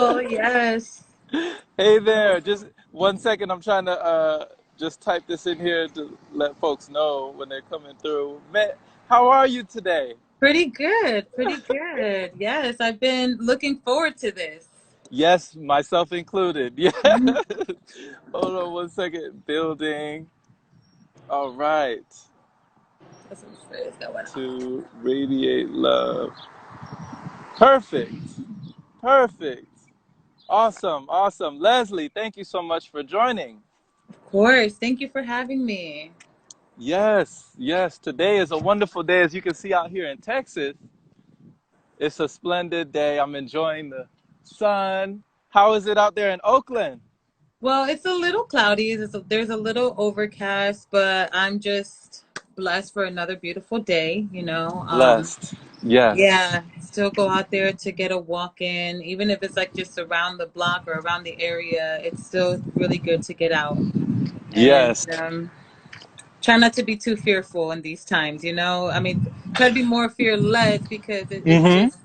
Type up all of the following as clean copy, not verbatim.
Hello, yes. Hey there. Just 1 second. I'm trying to just type this in here to let folks know when they're coming through. Man, how are you today? Pretty good, pretty good. Yes, I've been looking forward to this. Yes, myself included. Yeah. Mhm. Hold on 1 second. Building. All right. That's what is going on. To radiate love. Perfect. Perfect. Awesome. Awesome. Leslie, thank you so much for joining. Of course. Thank you for having me. Yes, yes. Today is a wonderful day, as you can see out here in Texas. It's a splendid day. I'm enjoying the sun. How is it out there in Oakland? Well, it's a little cloudy. There's a little overcast, but I'm just blessed for another beautiful day, you know. Blessed. Yes. Yeah, still go out there to get a walk in, even if it's like just around the block or around the area. It's still really good to get out. And Yes. try not to be too fearful in these times, you know. I mean, try to be more fearless because it's Mm-hmm. just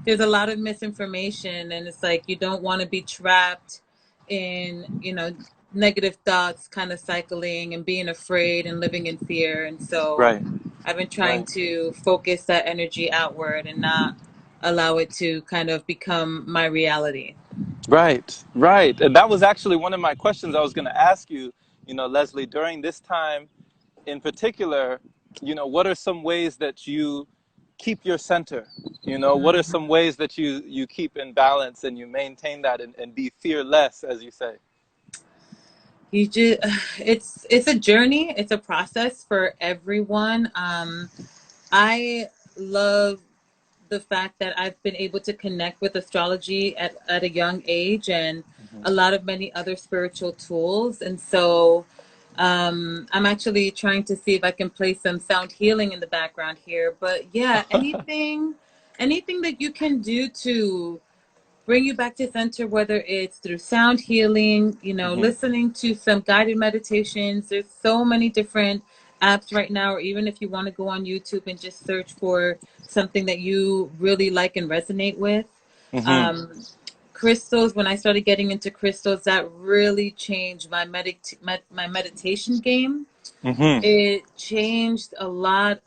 there's a lot of misinformation, and it's like you don't want to be trapped in, negative thoughts kind of cycling and being afraid and living in fear. And so Right. I've been trying Right. to focus that energy outward and not allow it to kind of become my reality. Right. Right. And that was actually one of my questions I was going to ask you, Leslie, during this time in particular, what are some ways that you keep your center? What are Mhm. some ways that you keep in balance and you maintain that and be fearless, as you say? You just it's a journey, it's a process for everyone. I love the fact that I've been able to connect with astrology at a young age and a lot of many other spiritual tools. And so I'm actually trying to see if I can play some sound healing in the background here. But yeah, anything that you can do to bring you back to center, whether it's through sound healing, Hmm. listening to some guided meditations. There's so many different apps right now, or even if you want to go on YouTube and just search for something that you really like and resonate with. Hmm. Um, Crystals, when I started getting into crystals, that really changed my meditation game. Hmm. It changed a lot.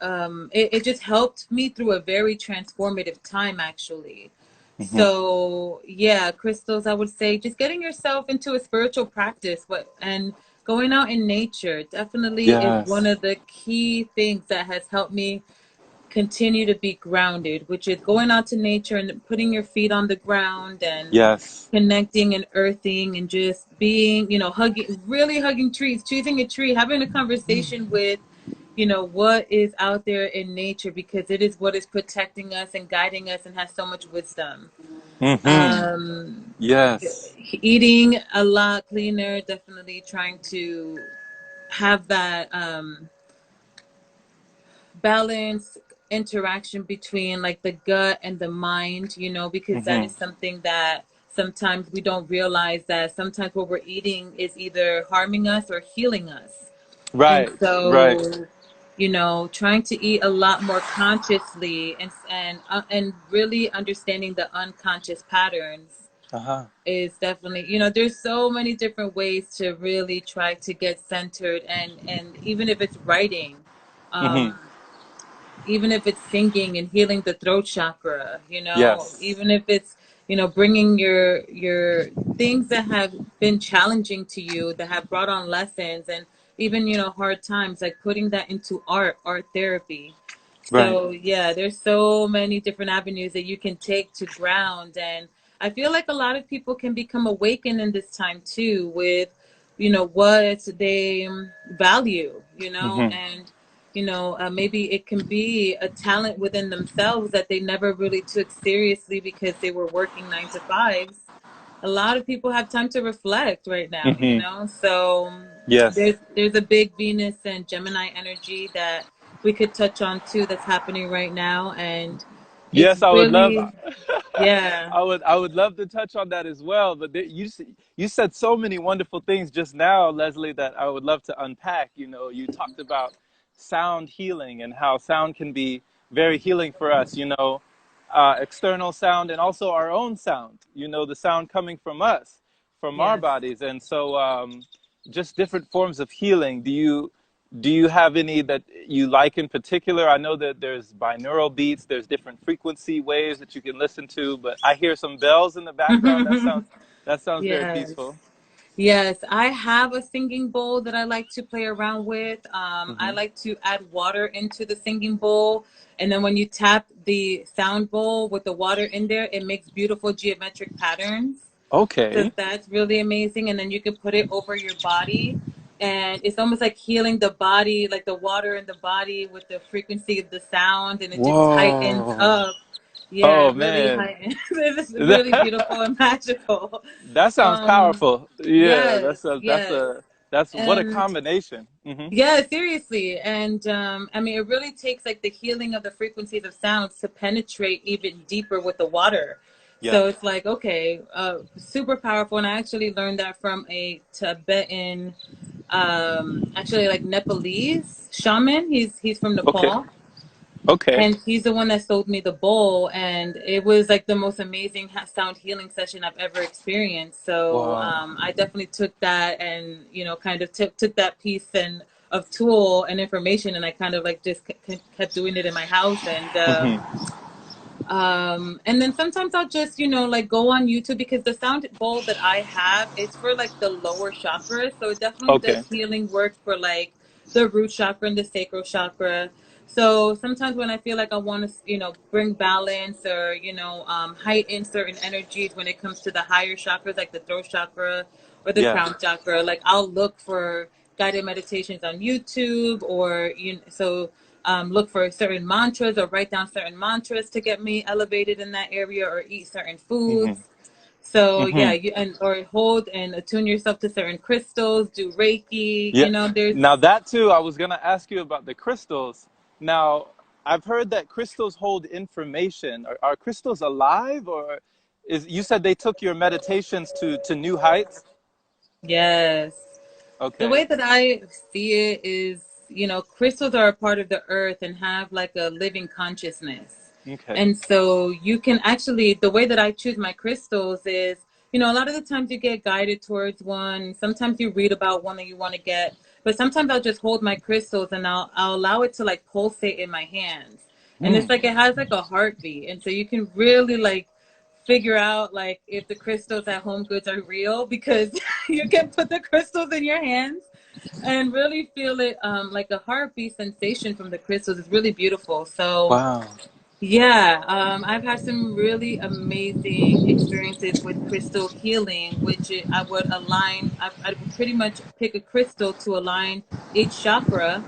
It just helped me through a very transformative time, actually. Hmm. So yeah, crystals, I would say just getting yourself into a spiritual practice, and going out in nature definitely is one Yes. of the key things that has helped me continue to be grounded, which is going out to nature and putting your feet on the ground and Yes. connecting and earthing and just being, hugging, really hugging trees, choosing a tree, having a conversation with, what is out there in nature, because it is what is protecting us and guiding us and has so much wisdom. Hmm. Um, Yes. Eating a lot cleaner, definitely trying to have that balance interaction between like the gut and the mind, because that Hmm. is something that sometimes we don't realize, that sometimes what we're eating is either harming us or healing us. And Right. Right. so, trying to eat a lot more consciously and really understanding the unconscious patterns Uh-huh. is definitely, there's so many different ways to really try to get centered, and even if it's writing, Hmm. um even if it's singing and healing the throat chakra, Yes. even if it's, bringing your things that have been challenging to you, that have brought on lessons, and even, hard times, like putting that into art therapy. Right. So yeah, there's so many different avenues that you can take to ground. And I feel like a lot of people can become awakened in this time too, with, what they value, Hmm. and, maybe it can be a talent within themselves that they never really took seriously because they were working 9 to 5s. A lot of people have time to reflect right now, Hmm. so Yes. there's a big Venus and Gemini energy that we could touch on too, that's happening right now. And it's Yes, I would love. really, yeah. I would love to touch on that as well. But you said so many wonderful things just now, Leslie, that I would love to unpack. You talked about sound healing and how sound can be very healing for us. external sound and also our own sound, you know, the sound coming from us, from our Yes. bodies. And so just different forms of healing. Do you have any that you like in particular? I know that there's binaural beats, there's different frequency waves that you can listen to, but I hear some bells in the background. That sounds very Yes. peaceful. Yes, I have a singing bowl that I like to play around with. I Hmm. like to add water into the singing bowl. And then when you tap the sound bowl with the water in there, it makes beautiful geometric patterns. So Okay. that's really amazing. And then you can put it over your body. And it's almost like healing the body, like the water in the body with the frequency of the sound. And it just heightens Whoa. up. Yeah, Oh it really man. heightens. It's really beautiful and magical. That sounds Um, powerful. Yeah, yes, yes. that's what a And combination. Hmm. yeah, seriously. And I mean, it really takes like the healing of the frequencies of sounds to penetrate even deeper with the water. Yeah. So it's like, okay, super powerful. And I actually learned that from a Tibetan, actually like Nepalese shaman. He's from Okay. Nepal. Okay. And he's the one that sold me the bowl, and it was like the most amazing sound healing session I've ever experienced. So Wow. I definitely took that, and kind of took that piece and of tool and information, and I kind of like just kept doing it in my house, Hmm. and then sometimes I'll just, like go on YouTube because the sound bowl that I have is for like the lower chakras. So it definitely Okay. does healing work for like the root chakra and the sacral chakra. So sometimes when I feel like I want to, bring balance or, heighten certain energies when it comes to the higher chakras, like the throat chakra or the Yeah. crown chakra, like I'll look for guided meditations on YouTube or, look for certain mantras or write down certain mantras to get me elevated in that area or eat certain Hmm. foods. So yeah, Hmm. or hold and attune yourself to certain crystals, do Reiki, Yeah. there's Now that too, I was gonna ask you about the crystals. Now, I've heard that crystals hold information. Are crystals alive, or you said they took your meditations to new heights? yes. The Okay. way that I see it is, crystals are a part of the earth and have like a living consciousness. Okay. And so you can actually, the way that I choose my crystals is, a lot of the times you get guided towards one. Sometimes you read about one that you want to get, but sometimes I'll just hold my crystals and I'll allow it to like pulsate in my hands. And it's Mm. like it has like a heartbeat. And so you can really like figure out like if the crystals at Home Goods are real because you can put the crystals in your hands and really feel it like a heartbeat sensation from the crystals. It's really beautiful. So Wow. yeah, I've had some really amazing experiences with crystal healing, which I would align. I would pretty much pick a crystal to align each chakra,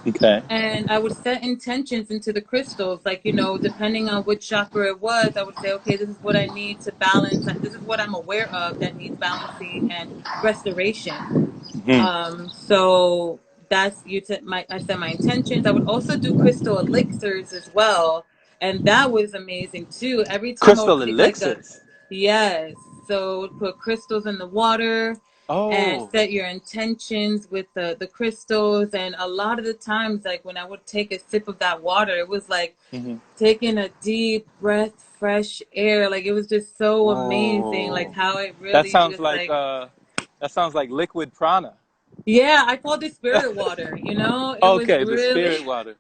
Okay. and I would set intentions into the crystals, like, depending on which chakra it was, I would say, okay, this is what I need to balance. This is what I'm aware of that needs balancing and restoration. Hmm. So that's I set my intentions. I would also do crystal elixirs as well. And that was amazing too. Every time I would Crystal take like a, elixirs. yes. So put crystals in the water and Oh. set your intentions with the crystals. And a lot of the times, like when I would take a sip of that water, it was like Hmm. taking a deep breath, fresh air. Like it was just so amazing, like Whoa. how it That really sounds just like like, liquid prana. yeah, I called it spirit water, Okay, the spirit water.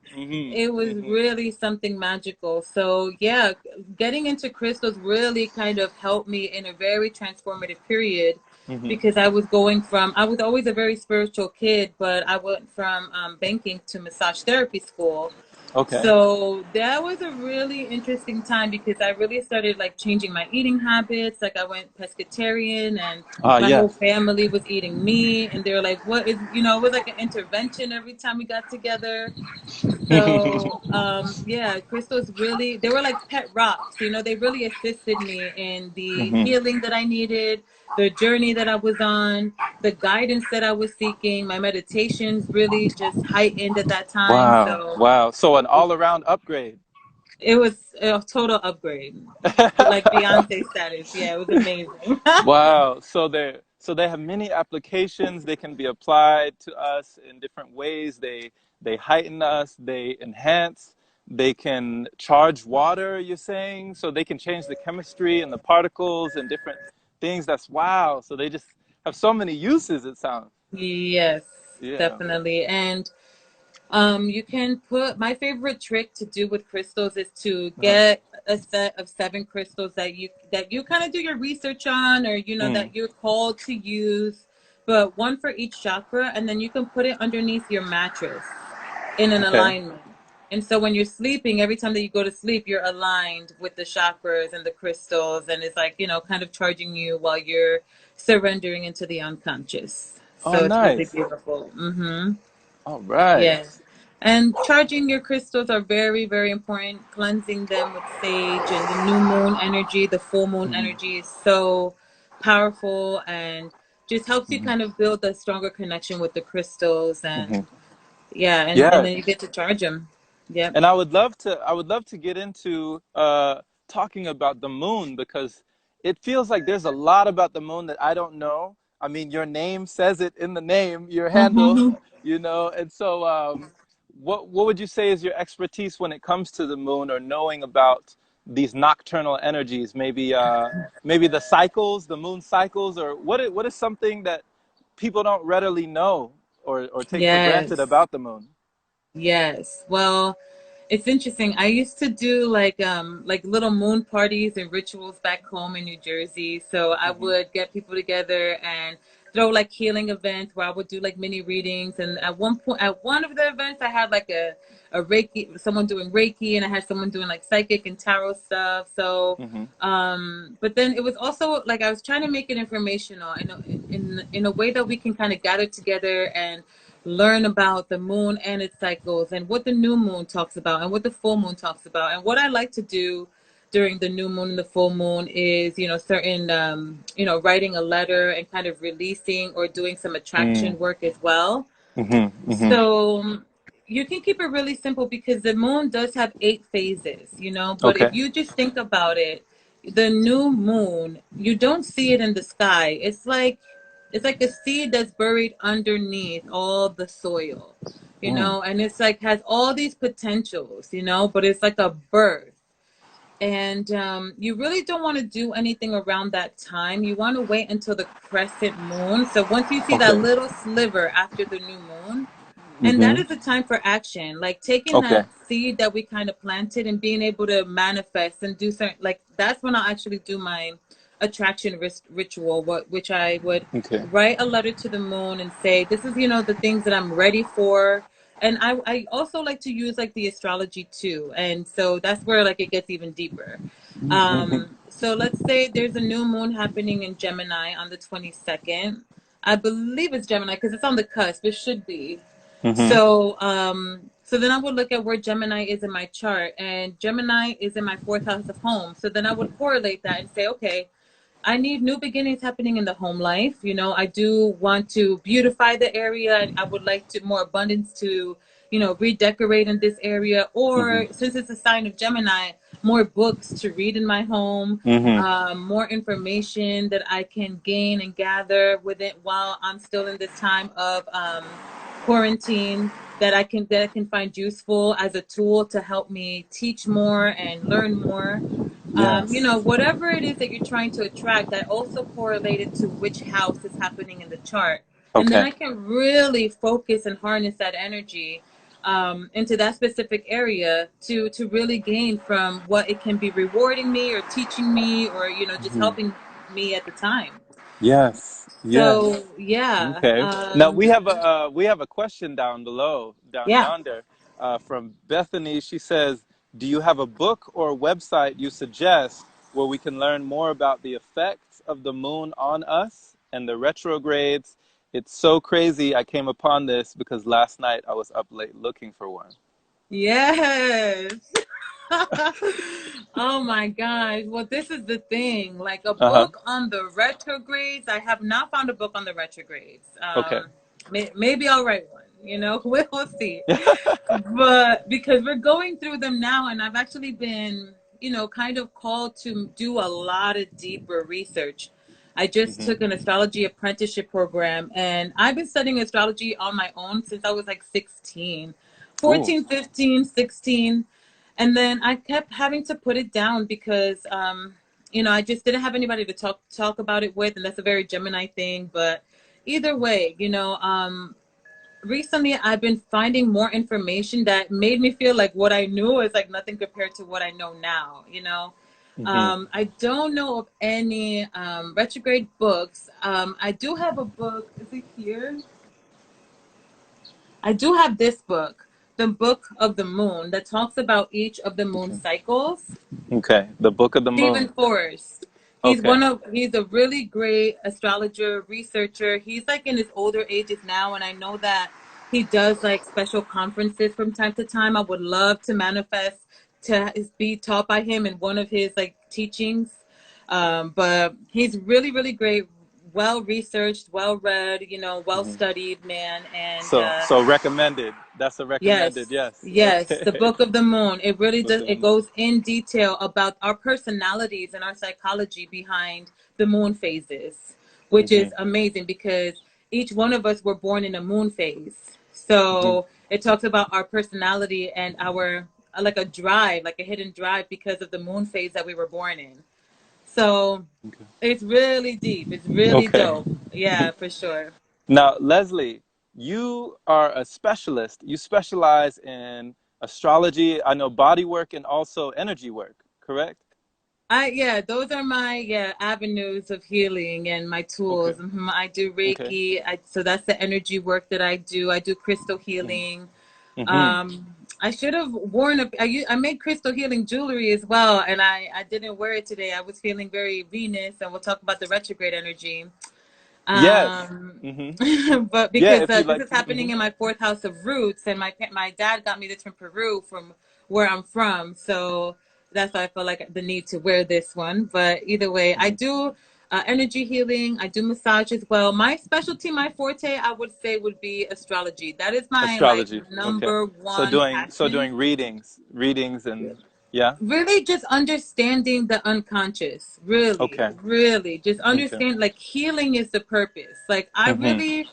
it was Hmm. really something magical. So yeah, getting into crystals really kind of helped me in a very transformative period Hmm. because I was always a very spiritual kid, but I went from banking to massage therapy school. Okay. So that was a really interesting time because I really started like changing my eating habits. Like I went pescatarian and Ah, my whole yes. family was eating meat and they were like, what is, it was like an intervention every time we got together. So, yeah, crystals really, they were like pet rocks, they really assisted me in the Hmm. healing that I needed, the journey that I was on, the guidance that I was seeking. My meditations really just heightened at that time. Wow. So Wow. So an all-around upgrade. it was a total upgrade, like Beyonce status. Yeah, it was amazing. Wow. So they have many applications. They can be applied to us in different ways. They heighten us. They enhance. they can charge water, you're saying, so they can change the chemistry and the particles and different things. That's wow. So they just have so many uses, it sounds. Yes, Yeah. definitely. And you can put, my favorite trick to do with crystals is to Uh-huh. get a set of 7 crystals that you kind of do your research on, or Mm. that you're called to use, but one for each chakra, and then you can put it underneath your mattress in an Okay. alignment. And so when you're sleeping, every time that you go to sleep, you're aligned with the chakras and the crystals, and it's like, kind of charging you while you're surrendering into the unconscious. Oh, So it's really nice. beautiful. Mm-hmm. All right. Yes. And charging your crystals are very, very important. Cleansing them with sage, and the new moon energy, the full moon Hmm. energy is so powerful, and just helps you Hmm. kind of build a stronger connection with the crystals. Hmm. And yeah, and Yeah. then you get to charge them. Yep. And I would love to get into talking about the moon, because it feels like there's a lot about the moon that I don't know. I mean, your name says it in the name, your handle, Mm-hmm. and so what would you say is your expertise when it comes to the moon, or knowing about these nocturnal energies? Maybe the cycles, the moon cycles, or what is something that people don't readily know or take for granted Yes. about the moon? Yes. Well, it's interesting. I used to do like little moon parties and rituals back home in New Jersey. So I Hmm. would get people together and throw like healing events where I would do like mini readings. And at one point, at one of the events, I had like a Reiki, someone doing Reiki, and I had someone doing like psychic and tarot stuff. So Hmm. but then it was also like I was trying to make it informational in a way that we can kind of gather together and learn about the moon and its cycles, and what the new moon talks about, and what the full moon talks about. And what I like to do during the new moon and the full moon is, certain, writing a letter and kind of releasing or doing some attraction work as well. Hmm. Hmm. So you can keep it really simple because the moon does have 8 phases, but if Okay. you just think about it, the new moon, you don't see it in the sky. It's like a seed that's buried underneath all the soil, Mm. and it's like has all these potentials, but it's like a birth. And you really don't want to do anything around that time. You want to wait until the crescent moon. So once you see that Okay. little sliver after the new moon, and that Hmm. is the time for action, like taking Okay. that seed that we kind of planted and being able to manifest and do certain, like that's when I'll actually do my attraction ritual, which I would Okay. write a letter to the moon and say, this is, the things that I'm ready for. And I also like to use like the astrology too. And so that's where like it gets even deeper. Hmm. So let's say there's a new moon happening in Gemini on the 22nd. I believe it's Gemini because it's on the cusp. It should be. Hmm. So then I would look at where Gemini is in my chart, and Gemini is in my fourth house of home. So then I would correlate that and say, okay, I need new beginnings happening in the home life. I do want to beautify the area, and I would like to more abundance to, redecorate in this area. Hmm. Or since it's a sign of Gemini, more books to read in my home, Hmm. more information that I can gain and gather with it while I'm still in this time of quarantine, that I can find useful as a tool to help me teach more and learn more. Yes. Whatever it is that you're trying to attract, that also correlated to which house is happening in the chart. And then Okay. I can really focus and harness that energy into that specific area to really gain from what it can be rewarding me or teaching me, or, just Hmm. helping me at the time. Yes. Yes. So, yeah. Okay. Now we have a question down below, down Yeah. yonder, from Bethany. She says, "Do you have a book or website you suggest where we can learn more about the effects of the moon on us and the retrogrades? It's so crazy. I came upon this because last night I was up late looking for one." Yes. Oh my gosh. Well, this is the thing. Like a Uh huh. book on the retrogrades. I have not found a book on the retrogrades. Okay. Maybe I'll write one, we'll see. But because we're going through them now, and I've actually been, kind of called to do a lot of deeper research. I just Hmm. took an astrology apprenticeship program, and I've been studying astrology on my own since I was like 16, Ooh. 14, 15, 16. And then I kept having to put it down because, I just didn't have anybody to talk about it with, and that's a very Gemini thing. But either way, recently I've been finding more information that made me feel like what I knew is like nothing compared to what I know now. Hmm. I don't know of any retrograde books. I do have a book. Is it here? I do have this book, the Book of the Moon, that talks about each of the moon Okay. cycles. Okay. The Book of the Stephen Moon. Forrest. Okay. He's a really great astrologer, researcher. He's like in his older ages now, and I know that he does like special conferences from time to time. I would love to manifest to be taught by him in one of his like teachings. But he's really, really great, well researched, well read, well Hmm. studied man. And So recommended. That's a recommended. yes, Yes. yes, the Okay. Book of the Moon. It really Book does. of the It Moon. goes in detail about our personalities and our psychology behind the moon phases, which Hmm. is amazing because each one of us were born in a moon phase. Hmm. So it talks about our personality and our like a drive, like a hidden drive because of the moon phase that we were born in. So Okay. it's really deep. It's really Okay. dope. Yeah, for sure. Now, Leslie, you are a specialist. You specialize in astrology, I know body work, and also energy work, correct? Yeah, those are my avenues of healing and my Okay. tools. I do Okay. Reiki. So that's the energy work that I do. I do crystal healing. Mm-hmm. I should have worn I made crystal healing jewelry as well, and I didn't wear it today. I was feeling very Venus, and we'll talk about the retrograde energy. Yes. Um, Mm-hmm. but Yeah, because if you this like is to. Mm-hmm. happening in my fourth house of roots, and my dad got me this from Peru, from where I'm from, so that's why I felt like the need to wear this one. But either way, I Mm-hmm. do energy healing. I do massage as well. My specialty, my forte, I would say, would be astrology. That is my like Astrology. Okay. number So one doing passion. readings, and yeah. Really just understanding the unconscious, really, Okay. really just Okay. understand, like, healing is the purpose. Like, I Mm-hmm. really,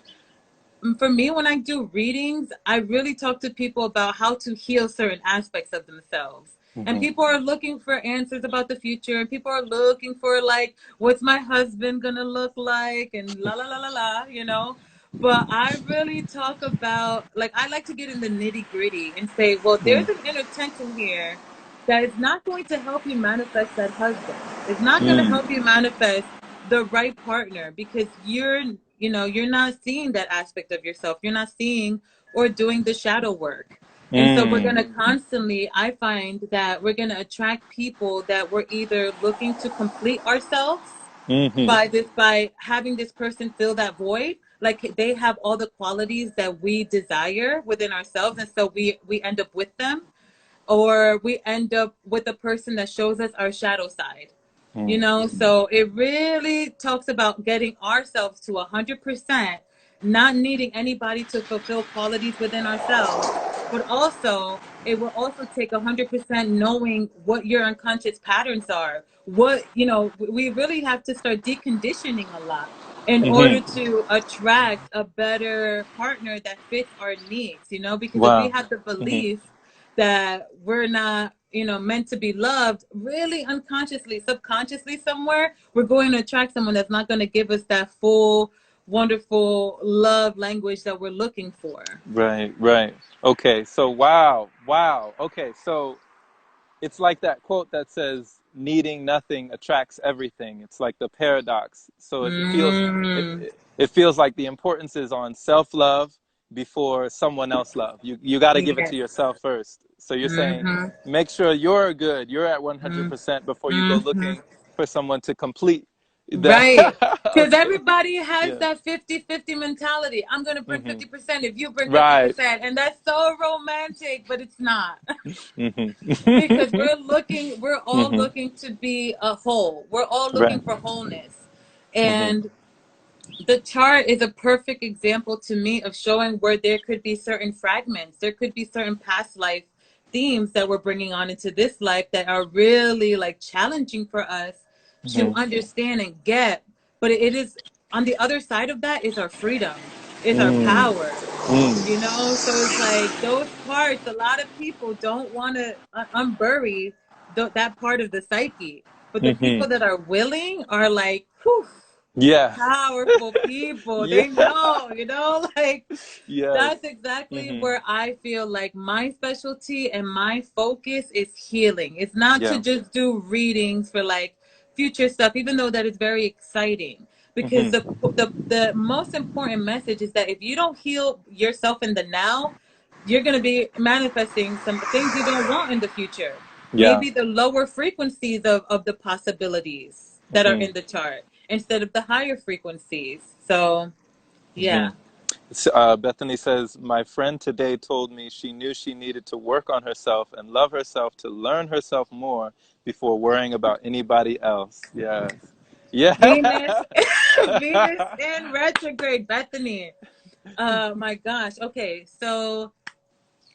for me, when I do readings, I really talk to people about how to heal certain aspects of themselves. And Mm-hmm. people are looking for answers about the future, and people are looking for, like, what's my husband gonna look like, and la la la la la. But I really talk about, like, I like to get in the nitty gritty and say, well, there's an inner tension here that is not going to help you manifest that husband. It's not going to help Mm-hmm. you manifest the right partner because you're not seeing that aspect of yourself. You're not seeing or doing the shadow work. And so we're going to constantly, I find that we're going to attract people that we're either looking to complete ourselves Mm-hmm. by having this person fill that void, like they have all the qualities that we desire within ourselves, and so we end up with them, or we end up with a person that shows us our shadow side. So it really talks about getting ourselves to 100%, not needing anybody to fulfill qualities within ourselves, but also it will also take 100% knowing what your unconscious patterns are. We really have to start deconditioning a lot in order Mm-hmm. to attract a better partner that fits our needs, because if we Wow. have the Mm-hmm. belief that we're not, meant to be loved, really unconsciously, subconsciously somewhere, we're going to attract someone that's not going to give us that full, wonderful love language that we're looking for. Right, right. Okay, so wow, wow. Okay, so it's like that quote that says needing nothing attracts everything. It's like the paradox. So it Mm, it feels like the importance is on self-love before someone else love. You got to give it to yes. yourself first. So you're saying Mm-hmm. make sure you're good. You're at 100% before you go Mm-hmm. looking for someone to complete that. Right. Because Okay. everybody has Yeah. that 50-50 mentality. I'm going to bring Hmm. 50% if you bring Right. 50%. And that's so romantic, but it's not. Hmm. Because we're all Hmm. looking to be a whole. We're all looking Right. for wholeness. Hmm. And the chart is a perfect example to me of showing where there could be certain fragments. There could be certain past life themes that we're bringing on into this life that are really like challenging for us to Hmm. understand and get. But it is, on the other side of that is our freedom. It's our Mm, power. You mm, know, so it's like those parts, a lot of people don't want to unbury that part of the psyche. But the mm-hmm. people that are willing are like, whew, Yeah. powerful people. Yeah. They know, like Yes. that's exactly Mm-hmm. where I feel like my specialty and my focus is healing. It's not to Yeah. just do readings for like future stuff, even though that is very exciting. Because Mm-hmm. the most important message is that if you don't heal yourself in the now, you're going to be manifesting some things you don't want in the future. Yeah. Maybe the lower frequencies of the possibilities that are Mm-hmm. in the chart instead of the higher frequencies. So, Mm-hmm. yeah. Bethany says, my friend today told me she knew she needed to work on herself and love herself to learn herself more before worrying about anybody else. Yes. Yeah. Venus, Venus in retrograde, Bethany. My gosh. Okay, so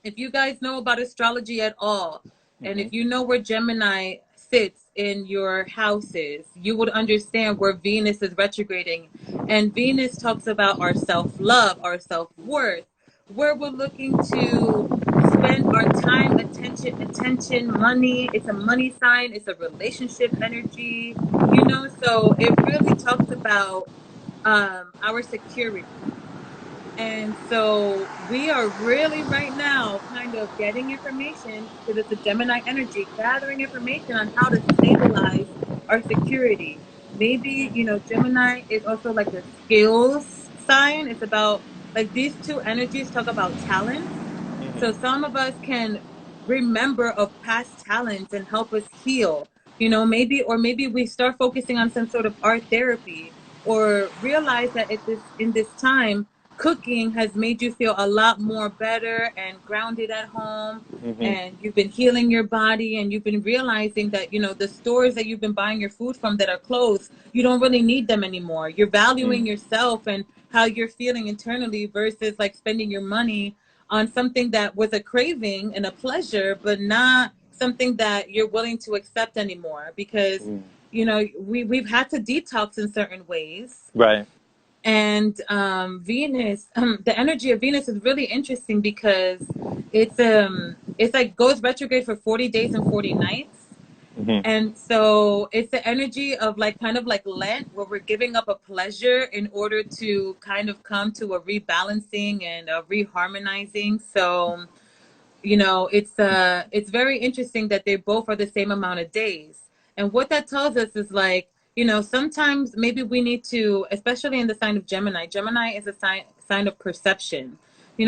if you guys know about astrology at all, and Mm-hmm. if you know where Gemini sits in your houses, you would understand where Venus is retrograding. And Venus talks about our self love, our self worth, where we're looking to spend our time, attention, money. It's a money sign, it's a relationship energy, so it really talks about our security. And so we are really right now kind of getting information because it's a Gemini energy, gathering information on how to stabilize our security. Maybe, Gemini is also like a skills sign. It's about like these two energies talk about talents. So Mm-hmm. some of us can remember of past talents and help us heal, maybe we start focusing on some sort of art therapy or realize that in this time cooking has made you feel a lot more better and grounded at home, Mm-hmm. and you've been healing your body, and you've been realizing that the stores that you've been buying your food from that are closed, you don't really need them anymore. You're valuing Mm. yourself and how you're feeling internally versus like spending your money on something that was a craving and a pleasure but not something that you're willing to accept anymore because Mm. we've had to detox in certain ways. Right. And Venus, the energy of Venus is really interesting because it's like goes retrograde for 40 days and 40 nights. Mm-hmm. And so it's the energy of like kind of like Lent, where we're giving up a pleasure in order to kind of come to a rebalancing and a reharmonizing. So it's very interesting that they both are the same amount of days. And what that tells us is like, sometimes maybe we need to, especially in the sign of Gemini. Gemini is a sign of perception.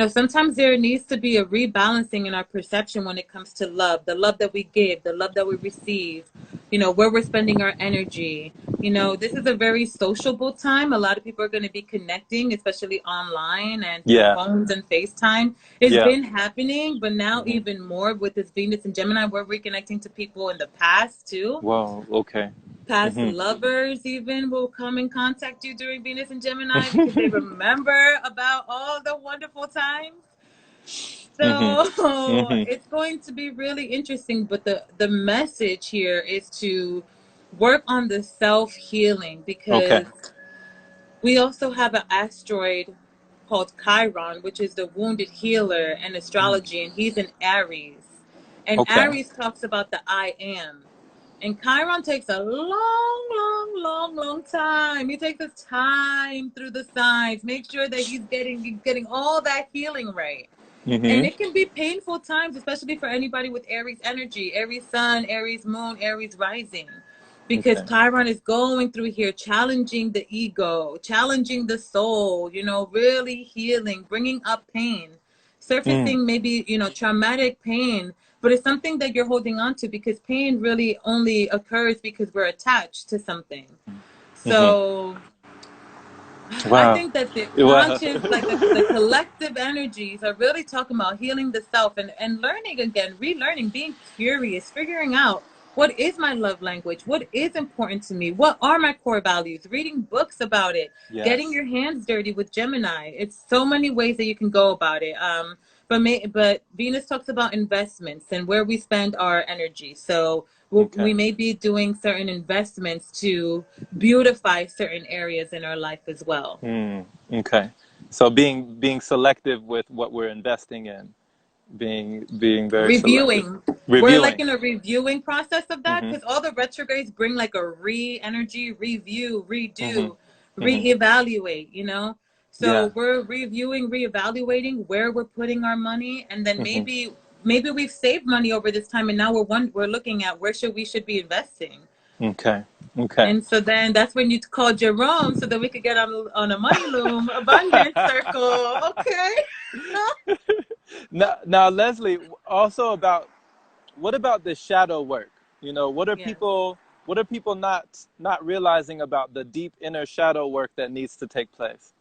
Sometimes there needs to be a rebalancing in our perception when it comes to love, the love that we give, the love that we receive, where we're spending our energy. This is a very sociable time. A lot of people are going to be connecting, especially online and through Yeah. phones and FaceTime. It's Yeah. been happening, but now Mm-hmm. even more with this Venus and Gemini, we're reconnecting to people in the past too. Wow. Okay. Past Mm-hmm. lovers even will come and contact you during Venus and Gemini because they remember about all the wonderful times. So Mm-hmm. Mm-hmm. it's going to be really interesting. But the message here is to work on the self healing Okay. because we also have an asteroid called Chiron, which is the wounded healer in astrology, and he's in Aries. And Okay. Aries talks about the I am. And Chiron takes a long, long, long, long time. He takes his time through the signs, make sure that he's getting all that healing right. And Mm-hmm. it can be painful times, especially for anybody with Aries energy, Aries sun, Aries moon, Aries rising. Because Okay. Chiron is going through here, challenging the ego, challenging the soul, really healing, bringing up pain, Mm. surfacing maybe, traumatic pain, but it's something that you're holding on to because pain really only occurs because we're attached to something. Mm-hmm. So I Wow. think that the Wow. conscious, like the collective energies are really talking about healing the self and learning again, relearning, being curious, figuring out what is my love language, what is important to me, what are my core values, reading books about it, getting Yes. your hands dirty with Gemini. It's so many ways that you can go about it. But Venus talks about investments and where we spend our energy. So we Okay. may be doing certain investments to beautify certain areas in our life as well. Mm. Okay. So being selective with what we're investing in, being very selective, Reviewing. We're like reviewing. in a reviewing process of that Hmm. because all the retrogrades bring like a energy, review, Hmm. redo, Hmm. reevaluate, you know? So Yeah. we're reviewing, reevaluating where we're putting our money, and then Hmm. maybe we've saved money over this time, and now we're looking at where should be investing. Okay. Okay. And so then that's when you call Jerome so that we could get on a money loom abundance circle. Okay. Now, Leslie, also about what about the shadow work? You know, Yes. what are people not realizing about the deep inner shadow work that needs to take place?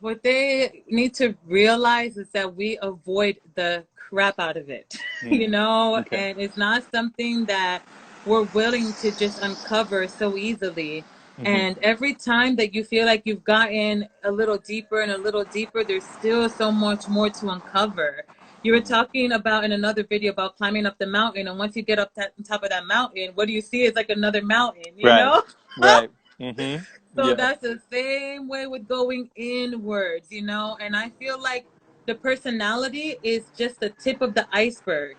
What they need to realize is that we avoid the crap out of it, Mm. Okay. and it's not something that we're willing to just uncover so easily. Hmm. And every time that you feel like you've gotten a little deeper and a little deeper, there's still so much more to uncover. You were Hmm. talking about in another video about climbing up the mountain, and once you get up on top of that mountain, what do you see is like another mountain, you Right. know? Right. Hmm. So Yeah. that's the same way with going inwards, you know? And I feel like the personality is just the tip of the iceberg.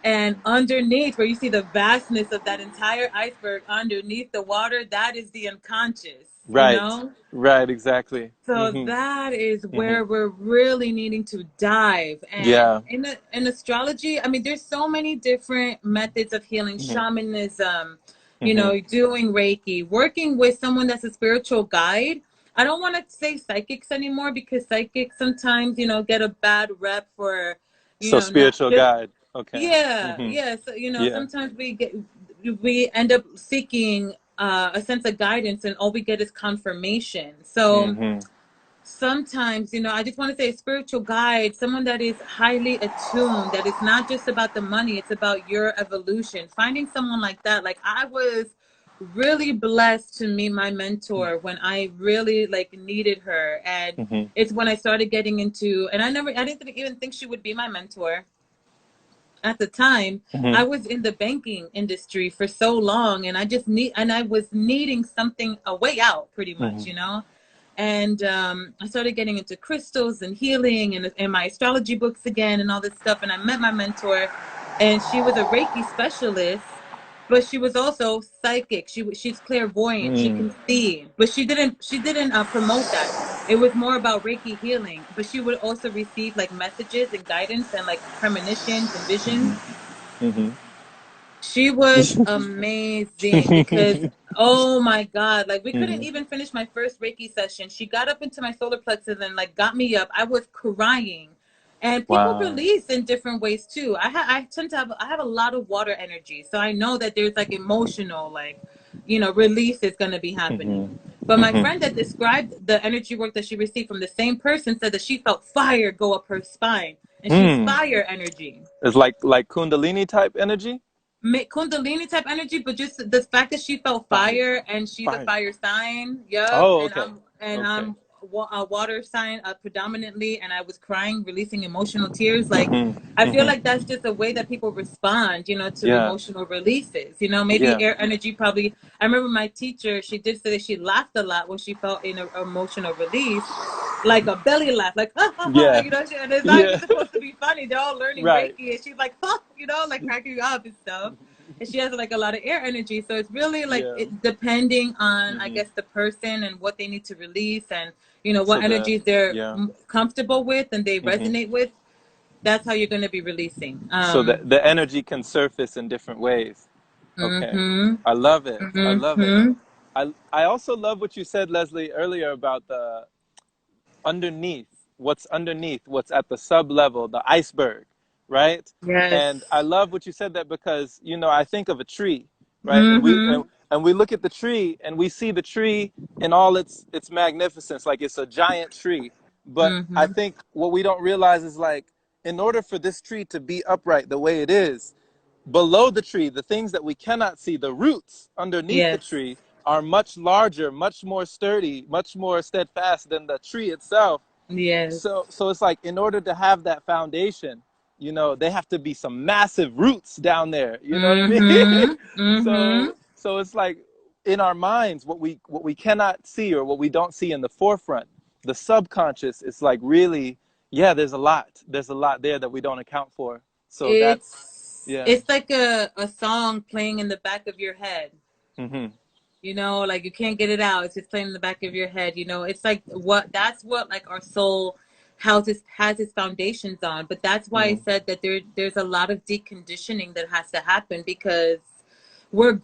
And underneath, where you see the vastness of that entire iceberg underneath the water, that is the unconscious, you Right. know? Right. Exactly. So Hmm. that is Hmm. where we're really needing to dive. And Yeah. in astrology, I mean, there's so many different methods of healing, Hmm. shamanism, you Hmm. know, doing Reiki, working with someone that's a spiritual guide. I don't want to say psychics anymore because psychics sometimes, you know, get a bad rep for, you So know, not spiritual just guide. Okay. yeah, Hmm. yeah. So, you know, Yeah. sometimes we end up seeking a sense of guidance and all we get is confirmation. So Hmm. sometimes, you know, I just want to say a spiritual guide, someone that is highly attuned, that is not just about the money, it's about your evolution. Finding someone like that, like I was really blessed to meet my mentor when I really like needed her. And Hmm. it's when I started getting into, and I didn't even think she would be my mentor at the time. Hmm. I was in the banking industry for so long, and I was needing something, a way out pretty much, Hmm. you know. And I started getting into crystals and healing and my astrology books again and all this stuff. And I met my mentor, and she was a Reiki specialist, but she was also psychic. She's clairvoyant. She Mm. can see, but she didn't promote that. It was more about Reiki healing, but she would also receive like messages and guidance and like premonitions and visions. Hmm. She was amazing because, oh my God, like we couldn't Hmm. even finish my first Reiki session. She got up into my solar plexus and like got me up. I was crying. And people Wow. release in different ways too. I tend to I have a lot of water energy. So I know that there's like emotional, like, you know, release is going to be Hmm. happening. But my Hmm. friend that described the energy work that she received from the same person said that she felt fire go up her spine, and she's Hmm. fire energy. It's like Kundalini type energy. Kundalini type energy, but just the fact that she felt Fire. fire and she's a Fire. fire sign. Yep, Oh, and okay. Okay. I'm a water sign predominantly, and I was crying, releasing emotional tears. Like Hmm. I feel Hmm. like that's just a way that people respond, you know, to Yeah. emotional releases. You know, maybe Yeah. air energy probably. I remember my teacher; she did say that she laughed a lot when she felt an emotional release, like a belly laugh, like ha ha ha. Yeah. You know, and it's not even Yeah. supposed to be funny. They're all learning Right. Reiki, and she's like, ha, you know, like cracking up and stuff. And she has like a lot of air energy, so it's really like Yeah. depending on, I Hmm. guess, the person and what they need to release, and you know So what energies they're yeah. comfortable with and they Hmm. resonate with. That's how you're going to be releasing. So that the energy can surface in different ways. Okay. Mhm, I love it. I love it. mhm. I also love what you said, Leslie, earlier about the underneath, what's at the sub level, the iceberg, right? And I Yes. love what you said that because I think of a tree, right? And we and, Mhm. and we look at the tree and we see the tree in all its magnificence, like it's a giant tree. But I Mhm. think what we don't realize is like in order for this tree to be upright the way it is, below the tree, the things that we cannot see, the roots underneath the Yes. tree are much larger, much more sturdy, much more steadfast than the tree itself. Yes. So it's like in order to have that foundation, they have to be some massive roots down there. You know what I mean? Mhm. Mhm. So it's like in our minds, what we cannot see or what we don't see in the forefront, the subconscious, it's like really, yeah, there's a lot there that we don't account for. So It's yeah. it's like a song playing in the back of your head. Mhm. You know, like you can't get it out. It's just playing in the back of your head. You know, it's like that's what like our soul has its foundations on. But that's why I Mhm. said that there's a lot of deconditioning that has to happen because we're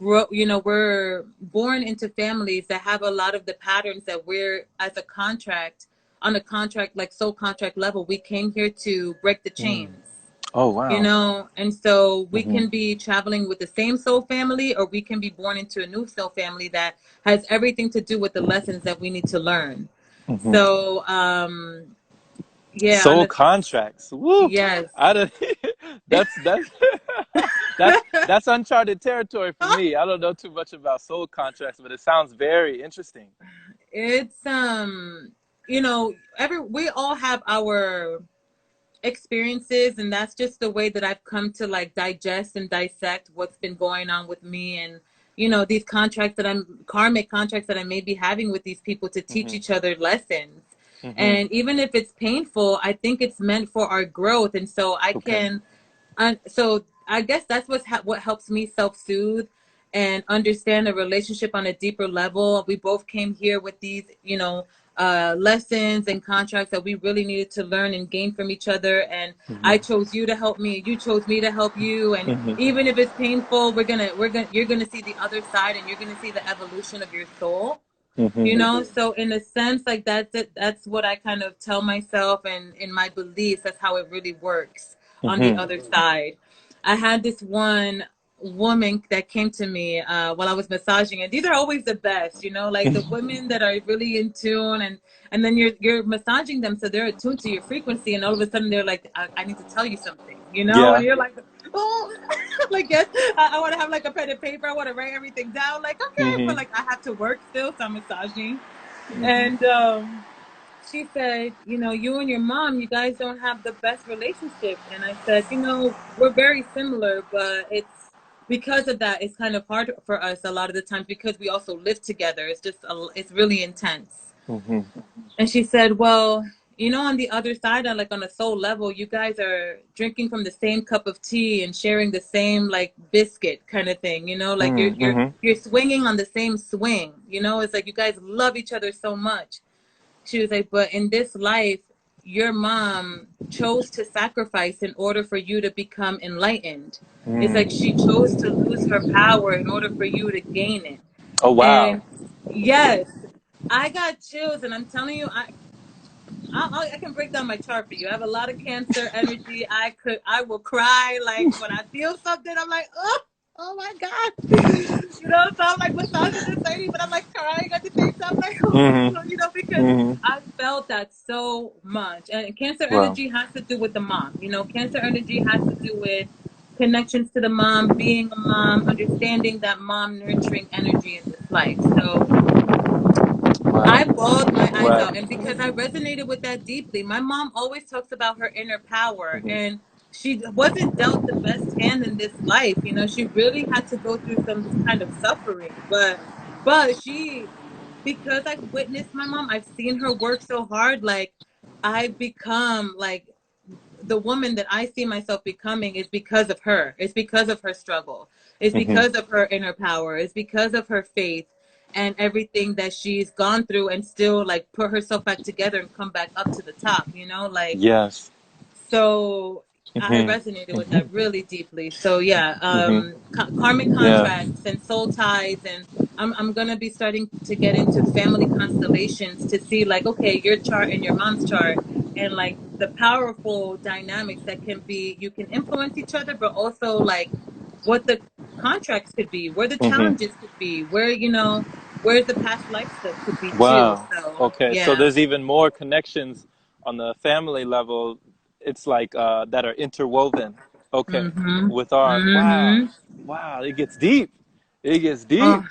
born into families that have a lot of the patterns that we're as a contract on a contract like soul contract level. We came here to break the Mm. chains, Oh you wow. know, and so we Mhm. can be traveling with the same soul family, or we can be born into a new soul family that has everything to do with the lessons that we need to learn. Mhm. So yeah, on Soul the contracts. Woo. yes. I don't, that's that's uncharted territory for me. I don't know too much about soul contracts, but it sounds very interesting. It's you know, we all have our experiences, and that's just the way that I've come to like digest and dissect what's been going on with me, and you know, these contracts that I'm karmic contracts that I may be having with these people to teach Mhm. each other lessons. Mhm. And even if it's painful, I think it's meant for our growth. And so I Okay. can so I guess that's what helps me self-soothe and understand the relationship on a deeper level. We both came here with these, you know, lessons and contracts that we really needed to learn and gain from each other. And I Mhm. chose you to help me. You chose me to help you. And Mhm. even if it's painful, you're gonna see the other side, and you're gonna see the evolution of your soul. You Mhm. know, so in a sense, like that's it. That's what I kind of tell myself, and in my beliefs, that's how it really works on the Mhm. other side. I had this one woman that came to me while I was massaging, and these are always the best, you know, like the women that are really in tune, and then you're massaging them, so they're attuned to your frequency, and all of a sudden they're like, I need to tell you something, you know, and Yeah. you're like, oh, like yes, I want to have like a pen and paper, I want to write everything down, like okay, but Mhm. like I have to work still, so I'm massaging, Mhm. and she said, you know, you and your mom, you guys don't have the best relationship. And I said, you know, we're very similar, but it's because of that, it's kind of hard for us a lot of the times because we also live together. It's just, it's really intense. Mhm. And she said, well, you know, on the other side, on like on a soul level, you guys are drinking from the same cup of tea and sharing the same like biscuit kind of thing. You know, like Mhm. you're swinging on the same swing. You know, it's like you guys love each other so much. She was like, but in this life, your mom chose to sacrifice in order for you to become enlightened. It's like she Mm. chose to lose her power in order for you to gain it. Oh wow. And yes, I got chills, and I'm telling you, I can break down my chart for you. I have a lot of Cancer energy. I will cry like when I feel something. I'm like, oh my god, you know. So I'm like massaging this lady, but I'm like crying at the same time, like, oh, Mhm. you know, because Mhm. I felt that so much. And Cancer Wow. energy has to do with the mom. You know, Cancer energy has to do with connections to the mom, being a mom, understanding that mom nurturing energy in this life. So I Wow. bawled my eyes out. Right. And because I resonated with that deeply, my mom always talks about her inner power. Mhm. And she wasn't dealt the best hand in this life. You know, she really had to go through some kind of suffering. But she, because I've witnessed my mom, I've seen her work so hard. Like, I've become like the woman that I see myself becoming is because of her. It's because of her struggle. It's Mhm. because of her inner power. It's because of her faith and everything that she's gone through and still like put herself back together and come back up to the top, you know? Like Yes. so I Mhm. resonated with that really deeply. So yeah, Mhm. karmic Yeah. contracts and soul ties, and I'm gonna be starting to get into family constellations to see like, okay, your chart and your mom's chart, and like the powerful dynamics that can be, you can influence each other, but also like what the contracts could be, where the Mhm. challenges could be, where, you know, where's the past life stuff could be too. Wow. So Okay. So yeah. there's even more connections on the family level. It's like that are interwoven. Okay. Mm-hmm. With ours. Wow. Mm-hmm. Wow. It gets deep. It gets deep. Oh,